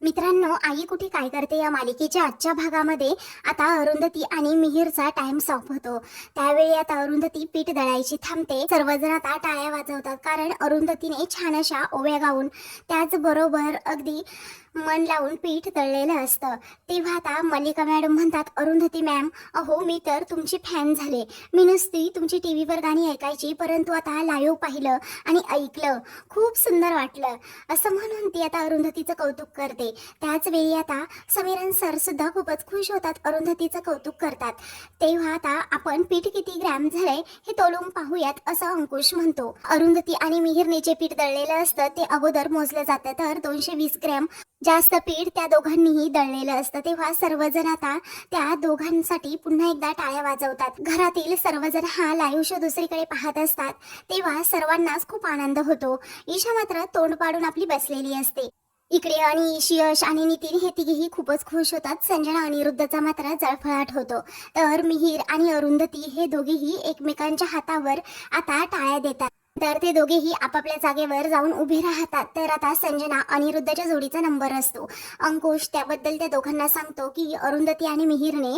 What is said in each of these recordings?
मित्रांनो, आई कुठे काय करते या मालिकेच्या आजच्या भागामध्ये आता अरुंधती आणि मिहिरचा टाइम ऑफ होतो। त्यावेळी आता अरुंधती पीठ दळायची थांबते। सर्वजण आता टाळ्या वाजवतात कारण अरुंधतीने छान अशा ओव्या गाऊन त्याचबरोबर अगदी मन लावून पीठ दळलेलं असतं। तेव्हा आता मल्लिका मॅडम म्हणतात, अरुंधती मॅम, अहो मी तर तुमची फॅन झाले। मी नुसती तुमची टीव्हीवर गाणी ऐकायची, परंतु आता लाईव्ह पाहिलं आणि ऐकलं, खूप सुंदर वाटलं असं म्हणून ती आता अरुंधतीचं कौतुक करते। त्याच वेळी आता समीरन सर सुद्धा खूपच खुश होतात, अरुंधतीचं कौतुक करतात। तेव्हा आता आपण पीठ किती ग्रॅम झालंय हे तोलून पाहूयात असं अंकुश म्हणतो। अरुंधती आणि मिहिरने जे पीठ दळलेलं असतं ते अगोदर मोजलं जातं, तर 220 ग्रॅम जास्त पीठ त्या दोघांनीही दळलेलं असतं। तेव्हा सर्वजण आता त्या दोघांसाठी पुन्हा एकदा टाळ्या वाजवतात। घरातील सर्वजण हा लाईव्ह शो दुसरीकडे पाहत असतात। तेव्हा सर्वांनाच खूप आनंद होतो। ईशा मात्र तोंड पाडून आपली बसलेली असते। इकडे अनिश, यश आणि नितीन हे तिघेही खूपच खुश होतात। संजना अनिरुद्धचा मात्र जळफळाट होतो। तर मिहिर आणि अरुंधती हे दोघेही एकमेकांच्या हातावर आता टाळ्या देतात। तर ते दोघेही आपापल्या जागेवर जाऊन उभे राहतात। तर आता संजना अनिरुद्धच्या जोडीचा नंबर असतो। अंकुश त्याबद्दल त्या दोघांना सांगतो की अरुंधती आणि मिहिरने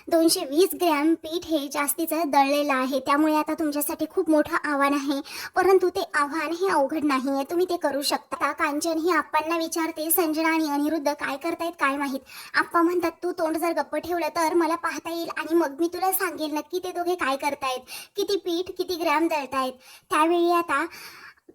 220 ग्रॅम पीठ हे जास्तीचं दळलेलं आहे, त्यामुळे आता तुमच्यासाठी खूप मोठं आव्हान आहे, परंतु ते आव्हान हे अवघड नाहीये, तुम्ही ते करू शकता। कांचन ही आप्पांना विचारते, संजना आणि अनिरुद्ध काय करतायत काय माहित। आप्पा म्हणतात, तू तोंड जर गप्प ठेवलं तर मला पाहता येईल आणि मग मी तुला सांगेल नक्की ते दोघे काय करतायत, किती पीठ किती ग्रॅम दळतायत। त्यावेळी आता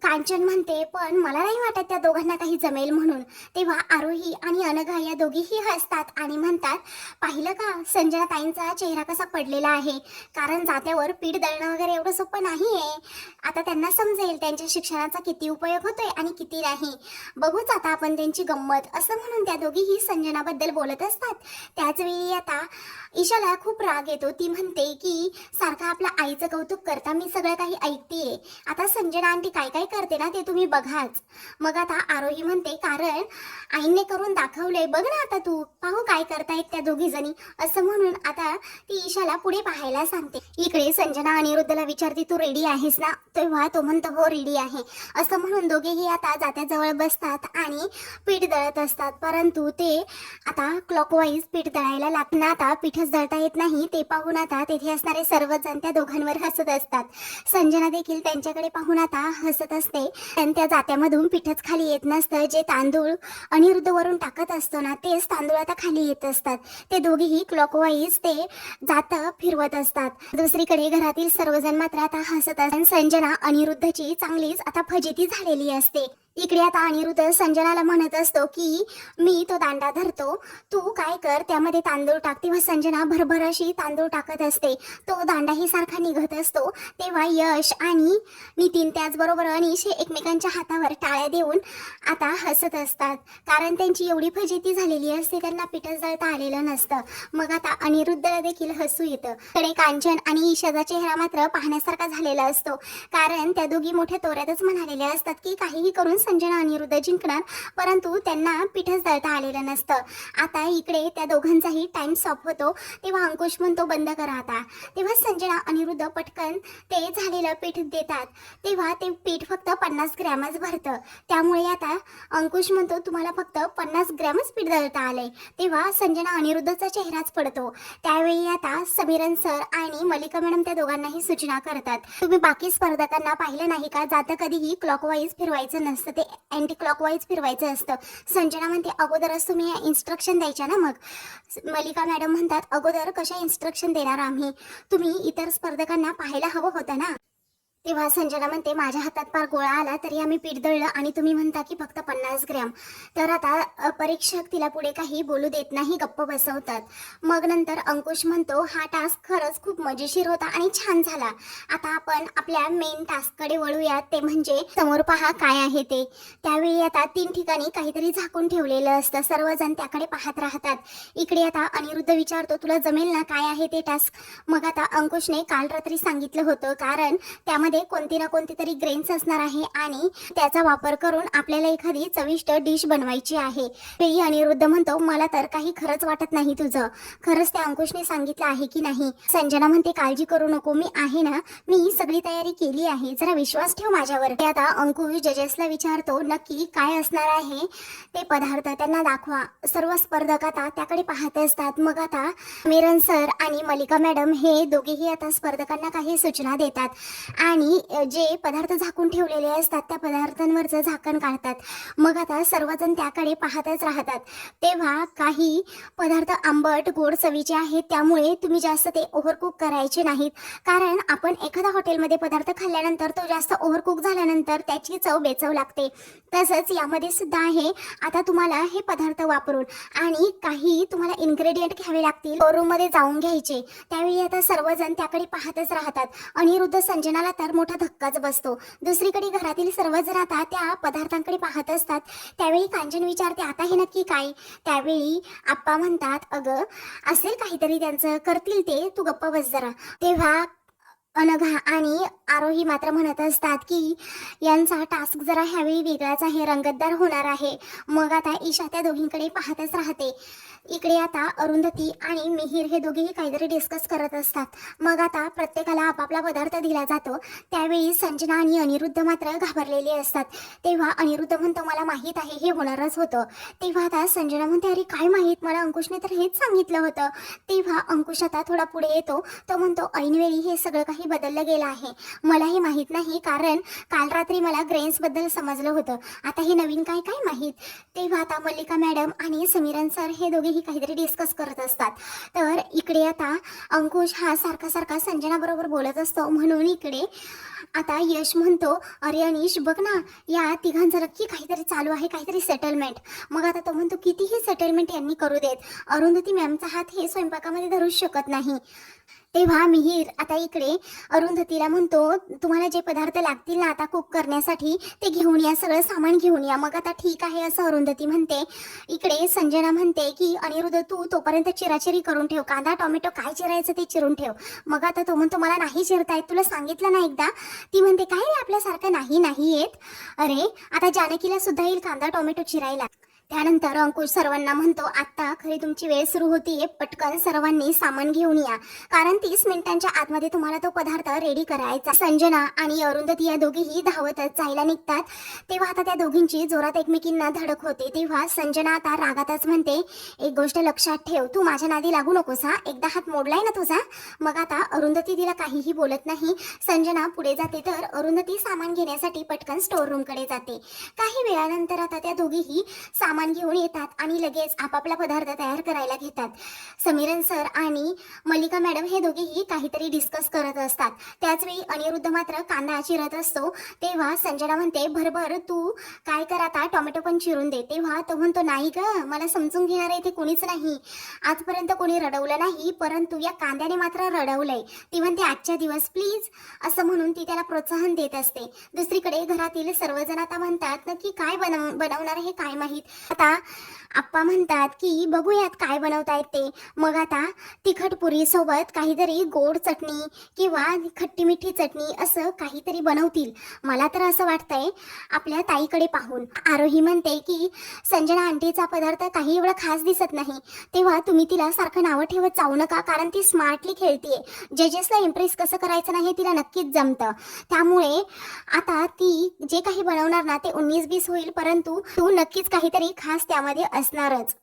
कांचन म्हणते, पण मला नाही वाटत त्या दोघांना काही जमेल म्हणून। तेव्हा आरोही आणि अनघा या दोघीही हसतात आणि म्हणतात, पाहिलं का संजना ताईंचा चेहरा कसा पडलेला आहे, कारण जात्यावर पीठ दळणं वगैरे एवढं सोपं नाहीये। आता त्यांना समजेल त्यांच्या शिक्षणाचा किती उपयोग होतोय आणि किती नाही, बघूच आता आपण त्यांची गंमत, असं म्हणून त्या दोघीही संजनाबद्दल बोलत असतात। त्याचवेळी आता ईशाला खूप राग येतो। ती म्हणते की सारखं आपल्या आईचं कौतुक करता मी सगळं काही ऐकतेय, आता संजना आंटी काय काय करते ना ते तुम्ही बघाच। मग आता आरोही म्हणते, कारण आईने करून दाखवलंय, बघ ना आता तू, पाहू काय करतायत त्या दोघी जणी, असं म्हणून आता ती ईशाला पुढे पाहायला सांगते। इकडे संजना अनिरुद्धला विचारते, तू रेडी आहेस ना? तेव्हा तो म्हणतो, हो रेडी आहे, असं म्हणून दोघेही आता जात्याजवळ बसतात आणि पीठ दळत असतात। परंतु ते आता क्लॉकवाईज पीठ दळायला लागणार, आता पीठच दळता येत नाही ते पाहून आता तेथे असणारे सर्वजण त्या दोघांवर हसत असतात। संजना देखील त्यांच्याकडे पाहून आता हसत असते। त्या जात्यामधून पीठच खाली येत नसतं, जे तांदूळ अनिरुद्ध वरून टाकत असतो ना तेच तांदूळ आता खाली येत असतात। ते दोघेही क्लॉकवाईज ते जात फिरवत असतात। दुसरीकडे घरातील सर्वजण मात्र आता हसत असतात। संजना अनिरुद्धची चांगलीच आता फजिती झालेली असते। इकडे आता अनिरुद्ध संजनाला म्हणत असतो की मी तो दांडा धरतो, तू काय कर त्यामध्ये तांदूळ टाक। तेव्हा संजना भरभर अशी तांदूळ टाकत असते, तो दांडाही सारखा निघत असतो। तेव्हा यश आणि नितीन त्याचबरोबर अनिश हे एकमेकांच्या हातावर टाळ्या देऊन आता हसत असतात, कारण त्यांची एवढी फजिती झालेली असते, त्यांना पीठच दळता आलेलं नसतं। मग आता अनिरुद्धला देखील हसू येतं। कडे कांचन आणि ईशाचा चेहरा मात्र पाहण्यासारखा झालेला असतो, कारण त्या दोघी मोठ्या तोऱ्यातच म्हणालेल्या असतात की काहीही करून संजना अनिरुद्ध जिंकणार, परंतु त्यांना पीठच दळता आलेलं नसतं। आता इकडे त्या दोघांचाही टाइम स्टॉप होतो। तेव्हा अंकुश म्हणतो, बंद करा आता। तेव्हा संजना अनिरुद्ध पटकन ते झालेलं पीठ देतात। तेव्हा ते पीठ फक्त 50 ग्रॅमच भरतं, त्यामुळे आता अंकुश म्हणतो, तुम्हाला फक्त 50 ग्रॅमच पीठ दळता आलंय। तेव्हा संजना अनिरुद्धचा चेहराच पडतो। त्यावेळी आता समीरन सर आणि मल्लिका मॅडम त्या दोघांनाही सूचना करतात, तुम्ही बाकी स्पर्धकांना पाहिलं नाही का, जातं कधीही क्लॉकवाईज फिरवायचं नसतं, ते अँटी क्लॉकवाईज फिरवायचं असतं। संजना म्हणते, अगोदरच तुम्ही इन्स्ट्रक्शन द्यायच्या ना। मग मल्लिका मॅडम म्हणतात, अगोदर कशा इन्स्ट्रक्शन देणार आम्ही, तुम्ही इतर स्पर्धकांना पाहायला हवं होतं ना। तेव्हा संजना म्हणते, माझ्या हातात फार गोळा आला तरी आम्ही पीठ दळलं आणि तुम्ही म्हणता की फक्त 50 ग्रॅम। तर आता परीक्षक तिला पुढे काही बोलू देत नाही, गप्प बसवतात। मग नंतर अंकुश म्हणतो, हा टास्क खरंच खूप मजेशीर होता आणि छान झाला। आता आपण आपल्या मेन टास्ककडे वळूयात, ते म्हणजे समोर पहा काय आहे ते। त्यावेळी आता 3 ठिकाणी काहीतरी झाकून ठेवलेलं असतं, सर्वजण त्याकडे पाहत राहतात। इकडे आता अनिरुद्ध विचारतो, तुला जमेल ना काय आहे ते टास्क? मग आता अंकुशने काल रात्री सांगितलं होतं, कारण त्यामध्ये त्यामध्ये कोणती ना कोणती तरी ग्रेन्स असणार आहे आणि त्याचा वापर करून आपल्याला एखादी चविष्ट डिश बनवायची आहे. तेही अनिरुद्ध म्हणतो मला तर काही खरंच वाटत नाही तुझं. खरंच त्या अंकुशने सांगितलं आहे की नाही? संजना म्हणते काळजी करू नको, मी आहे ना, मी सगळी तयारी केली आहे, जरा विश्वास ठेव माझ्यावर. ते आता अंकुश जजेसला विचारतो नक्की काय असणार आहे ते पदार्थ त्यांना दाखवा. सर्व स्पर्धक आता त्याकडे पाहत असतात. मग आता मिरन सर आणि मलिका मॅडम हे दोघेही आता स्पर्धकांना काही सूचना देतात आणि जे पदार्थ झाकून ठेवलेले असतात त्या पदार्थांवरचं झाकण काढतात. मग आता सर्वजण त्याकडे पाहतच राहतात. तेव्हा काही पदार्थ आंबट गोड चवीचे आहेत, त्यामुळे तुम्ही जास्त ते ओव्हरकुक करायचे नाहीत, कारण आपण एखाद्या हॉटेलमध्ये पदार्थ खाल्ल्यानंतर तो जास्त ओव्हरकुक झाल्यानंतर त्याची चव बेचव लागते. तसंच यामध्ये सुद्धा आहे. आता तुम्हाला हे पदार्थ वापरून आणि काही तुम्हाला इन्ग्रेडियंट घ्यावे लागतील, शोरूममध्ये जाऊन घ्यायचे. त्यावेळी आता सर्वजण त्याकडे पाहतच राहतात. अनिरुद्ध संजनाला तर मोठा धक्काच बसतो. दुसरीकडे घरातील सर्वजण आता त्या पदार्थांकडे पाहत असतात. त्यावेळी कांचन विचारते आता हे नक्की काय? त्यावेळी आप्पा म्हणतात अगं असेल काहीतरी त्यांचं, करतील ते, तू गप्प बस जरा. तेव्हा अनघा आणि आरोही मात्र म्हणत असतात की यांचा टास्क जरा ह्यावेळी वेगळाच आहे, रंगतदार होणार आहे. मग आता ईशा त्या दोघींकडे पाहतच राहते. इकडे आता अरुंधती आणि मिहीर हे दोघेही काहीतरी डिस्कस करत असतात. मग आता प्रत्येकाला आपापला पदार्थ दिला जातो. त्यावेळी संजना आणि अनिरुद्ध मात्र घाबरलेले असतात. तेव्हा अनिरुद्ध म्हणतो मला माहीत आहे हे होणारच होतं. तेव्हा आता संजना म्हणते अरे काय माहीत, मला अंकुशने तर हेच सांगितलं होतं. तेव्हा अंकुश आता थोडा पुढे येतो. तो म्हणतो ऐनवेळी हे सगळं काही बदललं गेलं आहे, मलाही माहीत नाही, कारण काल रात्री मला ग्रेन्सबद्दल समजलं होतं, आता हे नवीन काय काय माहीत. तेव्हा आता मल्लिका मॅडम आणि समीरन सर हे दोघेही काहीतरी डिस्कस करत असतात. तर इकडे आता अंकुश हा सारखा सारखा संजना बरोबर बोलत असतो. म्हणून इकडे आता यश म्हणतो अरे अनिश बघ ना, या तिघांचं नक्की काहीतरी चालू आहे, काहीतरी सेटलमेंट. मग आता तो म्हणतो कितीही सेटलमेंट यांनी करू देत, अरुंधती मॅमचा हात हे स्वयंपाकामध्ये धरूच शकत नाही. तेव्हा मिहीर आता इकडे अरुंधतीला म्हणतो तुम्हाला जे पदार्थ लागतील ना आता कुक करण्यासाठी ते घेऊन या, सगळं सामान घेऊन या. मग आता ठीक आहे असं अरुंधती म्हणते. इकडे संजना म्हणते की अनिरुद्ध तू तोपर्यंत चिराचिरी करून ठेव, कांदा टोमॅटो काय चिरायचं ते चिरून ठेव. मग आता तो म्हणतो मला नाही चिरता येत, तुला सांगितलं ना एकदा. ती म्हणते काय रे आपल्यासारखं नाही नाही येत, अरे आता जानकीला सुद्धा येईल कांदा टोमॅटो चिरायला. त्यानंतर अंकुश सर्वांना म्हणतो आता खरी तुमची वेळ सुरू होतीये, पटकन सर्वांनी सामान घेऊन या, कारण 30 मिनिटांच्या आतमध्ये तुम्हाला तो पदार्थ रेडी करायचा. संजना आणि अरुंधती या दोघीही धावतच जायला निघतात. तेव्हा आता त्या दोघींची जोरात एकमेकींना धडक होते. तेव्हा संजना आता रागातच म्हणते एक गोष्ट लक्षात ठेव, तू माझ्या नादी लागू नकोस हा, एकदा हात मोडलाय ना तुझा. मग आता अरुंधती तिला काहीही बोलत नाही. संजना पुढे जाते तर अरुंधती सामान घेण्यासाठी पटकन स्टोर रूमकडे जाते. काही वेळानंतर आता त्या दोघीही सामान घेऊन येतात आणि लगेच आपापला पदार्थ तयार करायला घेतात. समीरन सर आणि मल्लिका मॅडम हे दोघेही काहीतरी डिस्कस करत असतात. त्याचवेळी अनिरुद्ध मात्र कांदा चिरत असतो. तेव्हा संजना म्हणते भरभर तू काय कर आता टोमॅटो पण चिरून दे. तेव्हा तो म्हणतो नाही ग, मला समजून घेणार इथे कोणीच नाही, आजपर्यंत कोणी रडवलं नाही, परंतु या कांद्याने मात्र रडवलंय. ती म्हणते आजच्या दिवस प्लीज असं म्हणून ती त्याला प्रोत्साहन देत असते. दुसरीकडे घरातील सर्वजण आता म्हणतात नक्की काय बनवणार हे काय माहीत. आता आप्पा म्हणतात की बघूयात काय बनवतायत ते. मग आता तिखट पुरी सोबत काहीतरी गोड चटणी किंवा खट्टी मिठी चटणी असं काहीतरी बनवतील. मला तर असं वाटतंय आपल्या ताईकडे पाहून. आरोही म्हणते की संजना आंटीचा पदार्थ काही एवढा खास दिसत नाही, तेव्हा तुम्ही तिला सारखं नावं ठेवत जाऊ नका, कारण ती स्मार्टली खेळतीये. जजेसला इम्प्रेस कसं करायचं नाही तिला नक्कीच जमतं. त्यामुळे आता ती जे काही बनवणार ना ते 19-20 होईल, परंतु तू नक्कीच काहीतरी खास त्यामध्ये असणारच.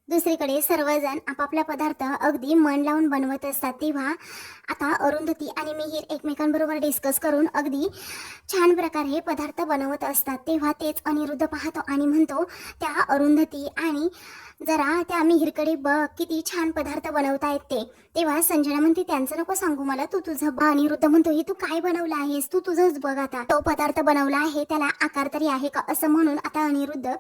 दुसरीकडे सर्वजण आपापला पदार्थ अगदी मन लावून बनवत असतात. तेव्हा आता अरुंधती आणि मिहीर एकमेकांबरोबर डिस्कस करून अगदी छान प्रकारे पदार्थ बनवत असतात. तेव्हा तेच अनिरुद्ध पाहतो आणि म्हणतो त्या अरुंधती आणि जरा त्या मिहीरकडे बघ किती छान पदार्थ बनवतायत ते. तेव्हा संजना म्हणते त्यांचं नको सांगू मला, तू तुझं बघ. अनिरुद्ध म्हणतो हे तू काय बनवलं आहेस, तू तुझंच बघ, आता तो पदार्थ बनवला आहे त्याला आकार तरी आहे का असं म्हणून आता अनिरुद्ध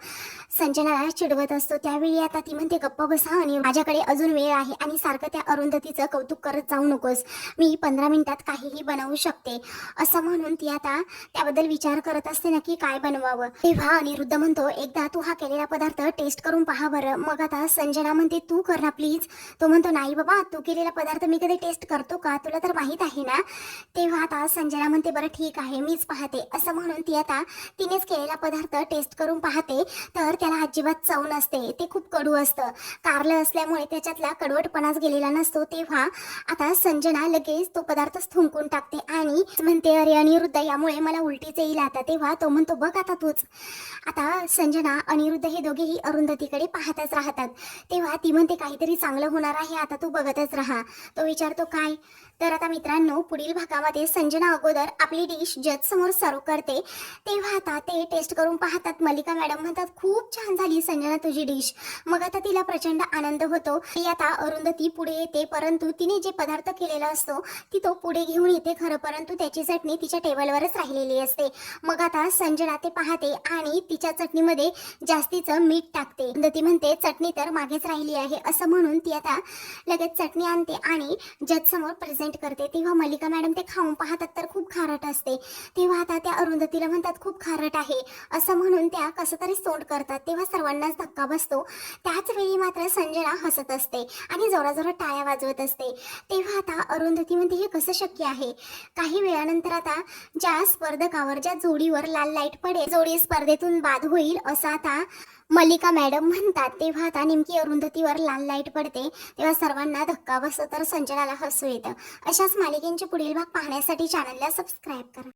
संजनाला चिडवत असतो. त्यावेळी आता ती म्हणते गप्पा बसा आणि माझ्याकडे अजून वेळ आहे आणि सारखं त्या अरुंधतीचं कौतुक करत जाऊ नकोस, मी 15 मिनिटात काहीही बनवू शकते असं म्हणून ती आता त्याबद्दल विचार करत असते नक्की काय बनवावं. तेव्हा अनिरुद्ध म्हणतो एकदा तू हा केलेला पदार्थ टेस्ट करून पहा बरं, मग आता संजना म्हणते तू कर ना प्लीज. तो म्हणतो नाही बाबा, तू केलेला पदार्थ मी कधी टेस्ट करतो का, तुला तर माहीत आहे ना. तेव्हा आता संजना म्हणते बरं ठीक आहे मीच पाहते. असं म्हणून ती आता तिनेच केलेला पदार्थ टेस्ट करून पाहते. तर त्याला अजिबात चव नसते, ते खूप कडू असतं. कारलं असल्यामुळे त्याच्यातला कडवटपणाच गेलेला नसतो. तेव्हा आता संजना लगेच तो पदार्थच थुंकून टाकते आणि म्हणते अरे अनिरुद्ध, यामुळे मला उलटीच येईल आता. तेव्हा तो म्हणतो बघ आता तूच. आता संजना अनिरुद्ध हे दोघेही अरुंधतीकडे पाहतच राहतात. तेव्हा ती म्हणते काहीतरी चांगलं होणार आहे, आता तू बघतच राहा. तो विचारतो काय. तर आता मित्रांनो, पुढील भागामध्ये संजना अगोदर आपली डिश जज समोर सर्व करते. तेव्हा आता ते टेस्ट करून पाहतात. मल्लिका मॅडम म्हणतात खूप छान झाली संजना तुझी डिश. मग आता तिला प्रचंड आनंद होतो. ती आता अरुंधती पुढे येते, परंतु तिने जे पदार्थ केलेला असतो ती तो पुढे घेऊन येते खरं, परंतु त्याची चटणी तिच्या टेबलवरच राहिलेली असते. मग आता संजना ते पाहते आणि तिच्या चटणीमध्ये जास्तीचं मीठ टाकते. अरुंधती म्हणते चटणी तर मागेच राहिली आहे. असं म्हणून ती आता लगेच चटणी आणते आणि जज समोर प्रेझेंट करते. तेव्हा मल्लिका मॅडम ते खाऊन पाहतात तर खूप खारट असते. तेव्हा आता त्या अरुंधतीला म्हणतात खूप खारट आहे. असं म्हणून त्या कसं तरी तोंड करतात. तेव्हा सर्वांनाच धक्का बसतो. त्याच वेळी मात्र संजना हसत असते आणि जोराजोरात टाळ्या वाजवत असते. तेव्हा आता अरुंधती म्हणते हे कसं शक्य आहे. काही वेळानंतर आता ज्या स्पर्धकावर, ज्या जोडीवर लाल लाईट पडेल, जोडी स्पर्धेतून बाद होईल असं आता मल्लिका मॅडम म्हणतात. तेव्हा आता नेमकी अरुंधतीवर लाल लाईट पडते. तेव्हा सर्वांना धक्का बसतो तर संजनाला हसू येतं. अशाच मालिकेंचे पुढील भाग पाहण्यासाठी चॅनलला सबस्क्राईब करा.